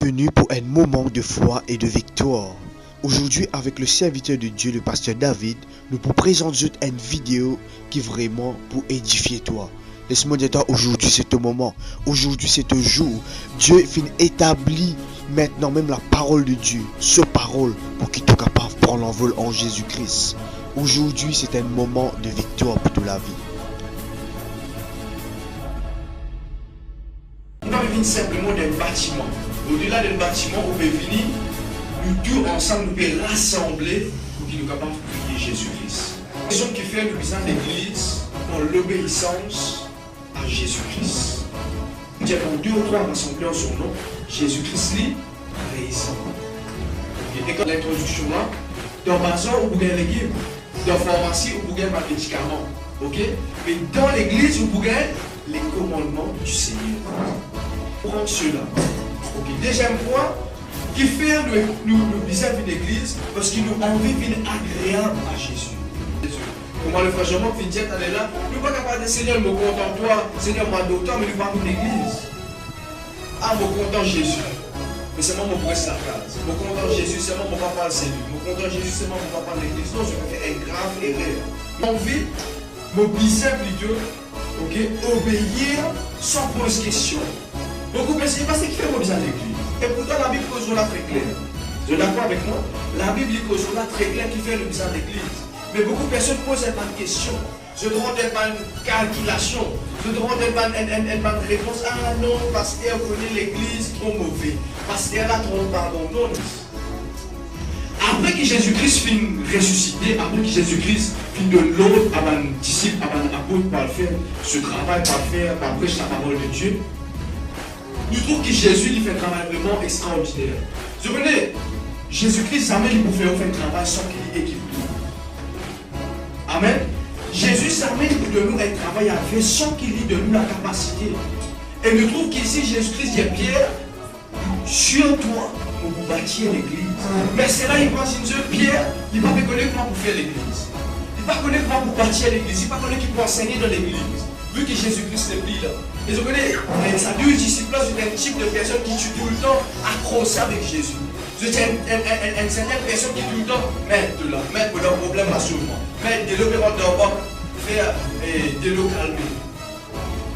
Bienvenue pour un moment de foi et de victoire. Aujourd'hui, avec le serviteur de Dieu, le pasteur David, nous vous présentons une vidéo qui est vraiment pour édifier toi. Laisse-moi dire toi, aujourd'hui c'est un moment, aujourd'hui c'est un jour. Dieu finit établi maintenant même la parole de Dieu, ce parole pour qu'il soit capable de prendre l'envol en Jésus-Christ. Aujourd'hui c'est un moment de victoire pour toute la vie. On va venir simplement d'un bâtiment. Au-delà d'un bâtiment, on peut venir, nous tous ensemble, nous pouvons rassembler pour qu'il nous capable de prier Jésus-Christ. Les gens qui font le besoin de l'église ont l'obéissance à Jésus-Christ. Nous avons 2 ou 3 rassemblés en son nom, Jésus-Christ lui raison. Et quand l'introduction là, dans le maison, vous pouvez l'église, dans la pharmacie, vous pouvez les médicaments. Ok? Mais dans l'église, vous pouvez les commandements du Seigneur. Prends cela. Okay. Deuxième point, qui fait nous bizarre d'une église parce qu'il nous envie d'une agréable à Jésus. Comment le frère Jean-Marc finit là, nous ne sommes pas capables de Seigneur, me content toi, Seigneur, moi d'autant, mais nous parlons d'une église. Ah, me content Jésus. Mais c'est moi mon presse la case. Me content Jésus, c'est moi mon papa le Seigneur. Me content Jésus, c'est moi mon papa l'église. Non, je fais une grave erreur. Envie, me bizarre plutôt, ok, obéir sans poser question. Beaucoup de personnes, c'est ce qui fait besoin de l'église. Et pourtant, la Bible cause là très clair. Vous êtes d'accord avec moi? La Bible cause là très clair qui fait le besoin de l'église. Mais beaucoup de personnes posent une question. Je demande une calculation. Je demande une réponse. Ah non, pasteur connaît l'église trop mauvais. Pasteur là trop pardon. Non. Après que Jésus-Christ finit ressuscité, après que Jésus-Christ finit de l'autre à un disciple, à un apôtre pour faire ce travail, pour faire, pour prêcher la parole de Dieu. Nous trouvons que Jésus lui fait un travail vraiment extraordinaire. Vous comprenez, Jésus-Christ jamais il pouvait faire un travail sans qu'il ait équipe. Amen. Jésus jamais il de nous un travail à faire sans qu'il ait de nous la capacité. Et nous trouvons qu'ici Jésus-Christ dit Pierre, sur toi, on vous bâtir l'église. Mais c'est là il pense une Pierre, il ne va pas connaître comment pour faire l'église. Il ne va pas connaître comment pour bâtir l'église. Il ne va pas connaître qui peut enseigner dans l'église. Vu que Jésus-Christ est pris là. Et vous connaissez, ça deux disciples, c'est un type de personne qui tue tout le temps accroché avec Jésus. Vous êtes une certaine personne qui tout le temps met de là, met pour leur problème à seulement. Met de l'opéra d'Europe, faire de l'eau calmer.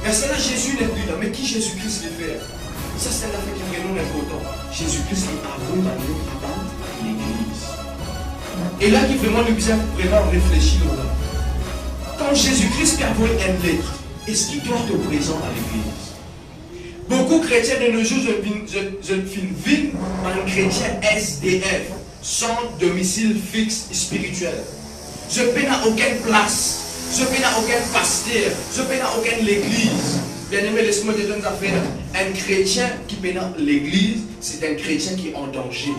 Mais c'est là Jésus n'est plus là. Mais qui Jésus-Christ les fait? Ça c'est l'affaire qui est vraiment important. Jésus-Christ est avant l'église. Et là qui vraiment nous besoin vraiment réfléchir là. Quand Jésus-Christ a envoyé une lettre, est-ce qu'il doit être présent à l'église? Beaucoup de chrétiens de nos jours, je vivent un chrétien SDF, sans domicile fixe spirituel. Je peine à aucune place, je peine à aucun pasteur, je peine à aucune église. Bien aimé, laisse-moi te donner une affaire. Un chrétien qui peine à l'église, c'est un chrétien qui est en danger.